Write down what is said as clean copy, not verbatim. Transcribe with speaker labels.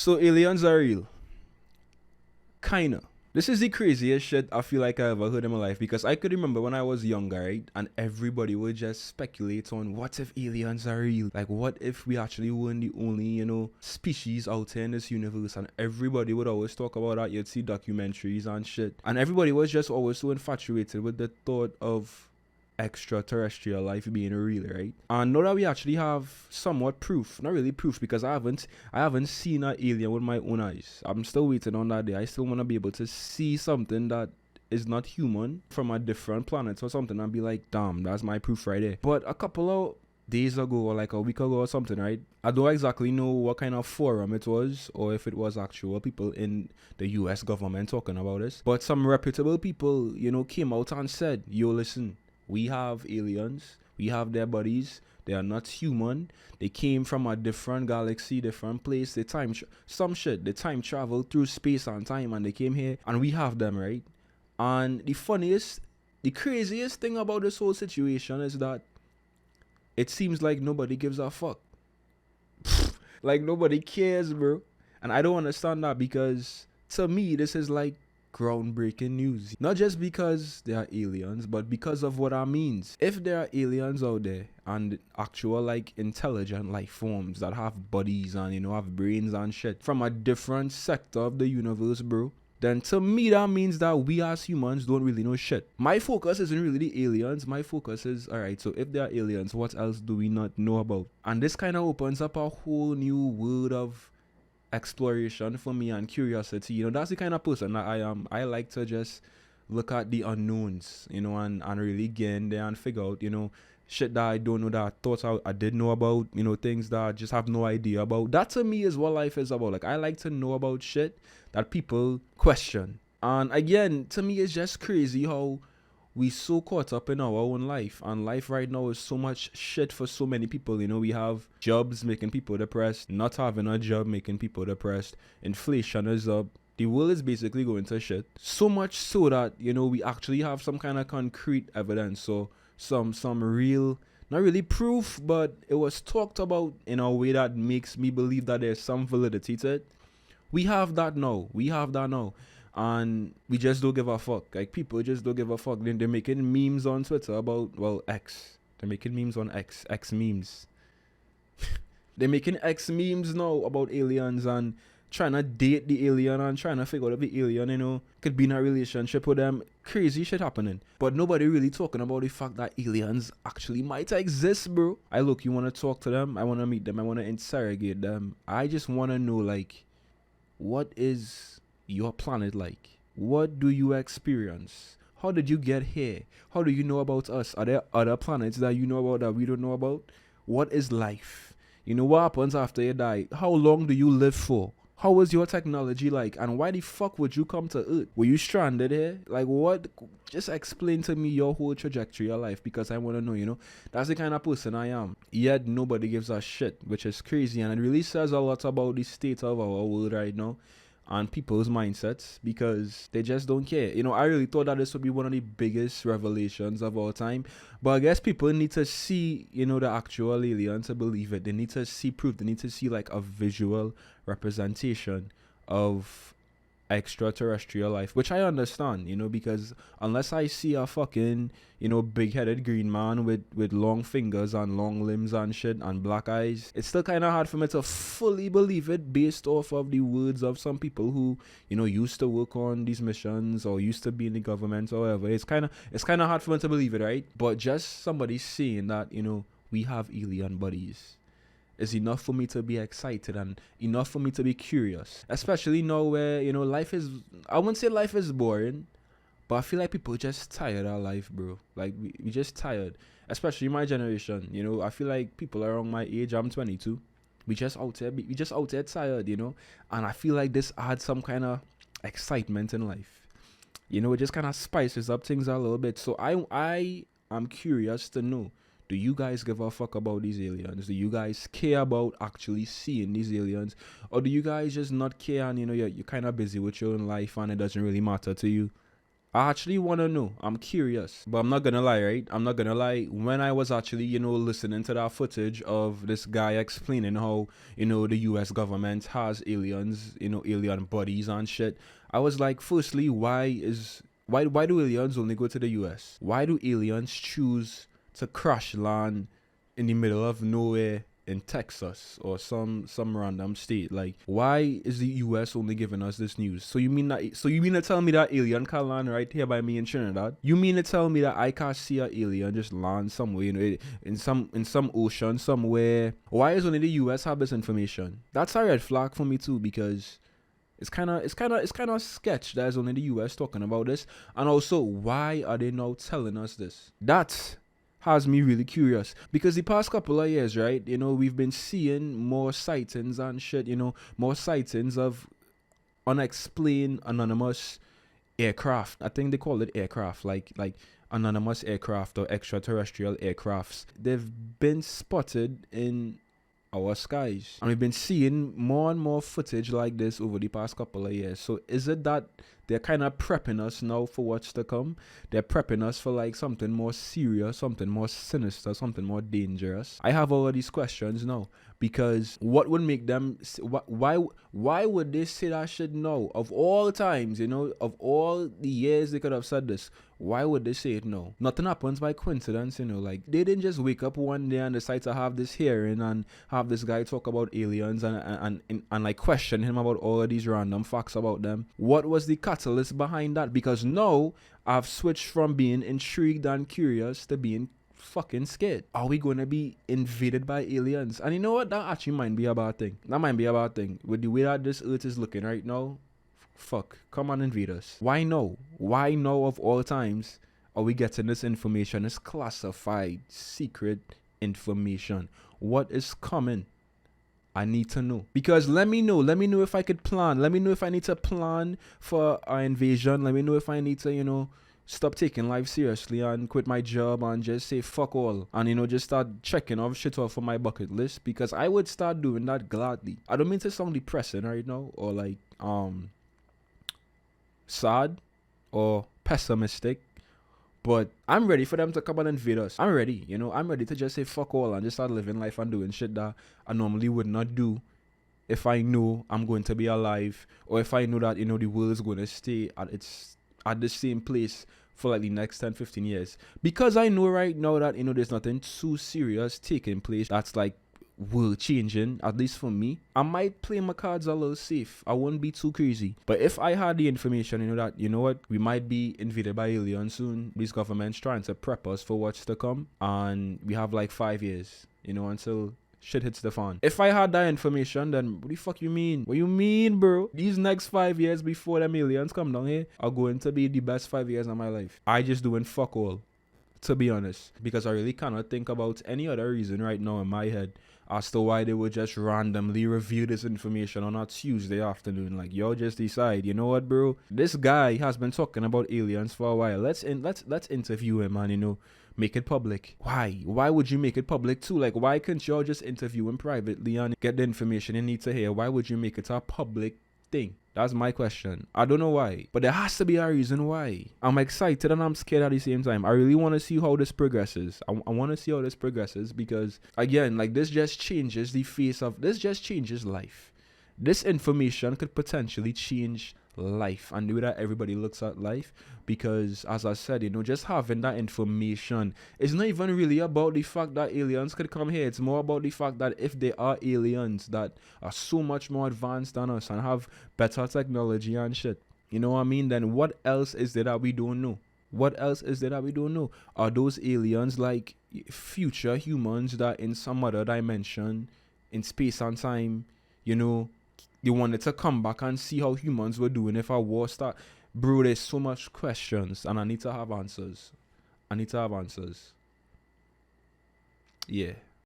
Speaker 1: So aliens are real. Kinda. This is the craziest shit I feel like I ever heard in my life because I could remember when I was younger, right? And everybody would just speculate on what if aliens are real? Like, what if we actually weren't the only, species out here in this universe? And everybody would always talk about that. You'd see documentaries and shit. And everybody was just always so infatuated with the thought of extraterrestrial life being real, right? And now that we actually have somewhat proof, not really proof because I haven't seen an alien with my own eyes. I'm still waiting on that day. I still want to be able to see something that is not human from a different planet or something and be like, damn, that's my proof right there. But a couple of days ago or like a week ago or something, right? I don't exactly know what kind of forum it was or if it was actual people in the US government talking about this. But some reputable people, came out and said, yo, listen, we have aliens, we have their bodies, they are not human, they came from a different galaxy, different place, they time traveled through space and time and they came here and we have them, right? And the craziest thing about this whole situation is that it seems like nobody gives a fuck. Like nobody cares, bro. And I don't understand that because to me this is like groundbreaking news. Not just because they are aliens, but because of what that means. If there are aliens out there and actual like intelligent life forms that have bodies and have brains and shit from a different sector of the universe, bro, then to me that means that we as humans don't really know shit. My focus isn't really the aliens. My focus is, alright, so if there are aliens, what else do we not know about? And this kind of opens up a whole new world of exploration for me and curiosity. That's the kind of person that I am. I like to just look at the unknowns, and really get in there and figure out, shit that I don't know that I thought I did know about, things that I just have no idea about. That to me is what life is about. Like I like to know about shit that people question. And again, to me it's just crazy how we so caught up in our own life, and life right now is so much shit for so many people. We have jobs making people depressed, not having a job making people depressed, inflation is up, the world is basically going to shit, so much so that we actually have some kind of concrete evidence, so some real, not really proof, but it was talked about in a way that makes me believe that there's some validity to it. We have that now. And we just don't give a fuck. Like people just don't give a fuck. Then they're making memes on Twitter about, well, X. They're making memes on X memes. They're making X memes now about aliens and trying to date the alien and trying to figure out if the alien, could be in a relationship with them. Crazy shit happening. But nobody really talking about the fact that aliens actually might exist, bro. You want to talk to them? I want to meet them. I want to interrogate them. I just want to know, like, what is your planet like? What do you experience? How did you get here? How do you know about us? Are there other planets that you know about that we don't know about? What is life? What happens after you die? How long do you live for? How was your technology like? And why the fuck would you come to Earth? Were you stranded here? Like what? Just explain to me your whole trajectory of life because I want to know, That's the kind of person I am. Yet nobody gives a shit, which is crazy. And it really says a lot about the state of our world right now and people's mindsets because they just don't care. I really thought that this would be one of the biggest revelations of all time. But I guess people need to see, the actual alien to believe it. They need to see proof. They need to see like a visual representation of extraterrestrial life, which I understand, because unless I see a fucking, big-headed green man with long fingers and long limbs and shit and black eyes, it's still kind of hard for me to fully believe it based off of the words of some people who, used to work on these missions or used to be in the government or whatever. It's kind of hard for me to believe it, right? But just somebody saying that, we have alien bodies is enough for me to be excited and enough for me to be curious. Especially now where, life is, I wouldn't say life is boring, but I feel like people are just tired of life, bro. Like, we just tired. Especially my generation, I feel like people around my age, I'm 22, we just out there tired, And I feel like this adds some kind of excitement in life. It just kind of spices up things a little bit. So I am curious to know, do you guys give a fuck about these aliens? Do you guys care about actually seeing these aliens? Or do you guys just not care and, you're kind of busy with your own life and it doesn't really matter to you? I actually want to know. I'm curious. But I'm not going to lie, right? I'm not going to lie. When I was actually, listening to that footage of this guy explaining how, the US government has aliens, alien bodies and shit, I was like, firstly, why do aliens only go to the US? Why do aliens choose to crash land in the middle of nowhere in Texas or some random state? Like, why is the US only giving us this news? So you mean to tell me that alien can land right here by me in Trinidad? You mean to tell me that I can't see an alien just land somewhere, in some ocean somewhere? Why is only the US have this information? That's a red flag for me too, because it's kind of sketch that is only the US talking about this. And also, why are they now telling us this? That has me really curious, because the past couple of years, right, we've been seeing more sightings and shit, more sightings of unexplained anonymous aircraft. I think they call it aircraft, like anonymous aircraft or extraterrestrial aircrafts. They've been spotted in our skies, and we've been seeing more and more footage like this over the past couple of years. So is it that they're kind of prepping us now for what's to come? They're prepping us for like something more serious, something more sinister, something more dangerous? I have all of these questions now, because what would make them, why would they say that shit now? Of all times, of all the years they could have said this, why would they say it now? Nothing happens by coincidence, like they didn't just wake up one day and decide to have this hearing and have this guy talk about aliens and like question him about all of these random facts about them. What was the catalyst behind that? Because now I've switched from being intrigued and curious to being fucking scared. Are we going to be invaded by aliens? And you know what? That actually might be a bad thing. That might be a bad thing. With the way that this earth is looking right now, fuck, come on, invade us. Why no? Why no of all times are we getting this information? This classified, secret information. What is coming? I need to know. Because let me know if I could plan. Let me know if I need to plan for our invasion. Let me know if I need to, stop taking life seriously and quit my job and just say fuck all. And, just start checking off shit off of my bucket list. Because I would start doing that gladly. I don't mean to sound depressing right now or like, sad or pessimistic, but I'm ready for them to come and invade us. I'm ready, I'm ready to just say fuck all and just start living life and doing shit that I normally would not do if I know I'm going to be alive, or if I know that, the world is going to stay at the same place for like the next 10-15 years. Because I know right now that, there's nothing too serious taking place that's like world changing, at least for me. I might play my cards a little safe. I wouldn't be too crazy. But if I had the information, that, what, we might be invaded by aliens soon. These governments trying to prep us for what's to come. And we have like 5 years, until shit hits the fan. If I had that information, then what the fuck you mean? What you mean, bro? These next 5 years before them aliens come down here are going to be the best 5 years of my life. I just doing fuck all, to be honest. Because I really cannot think about any other reason right now in my head as to why they would just randomly review this information on a Tuesday afternoon. Like, yo, just decide, you know what, bro? This guy has been talking about aliens for a while. Let's interview him and, make it public. Why? Why would you make it public too? Like, why couldn't y'all just interview him privately and get the information you need to hear? Why would you make it a public thing? That's my question. I don't know why, but there has to be a reason why. I'm excited and I'm scared at the same time. I really want to see how this progresses. I want to see how this progresses, because again, like, this just changes life. This information could potentially change life and the way that everybody looks at life, because as I said, just having that information is not even really about the fact that aliens could come here. It's more about the fact that if there are aliens that are so much more advanced than us and have better technology and shit, you know what I mean, then what else is there that we don't know? What else is there that we don't know? Are those aliens like future humans that in some other dimension in space and time, they wanted to come back and see how humans were doing if a war start? Bro, there's so much questions and I need to have answers. Yeah.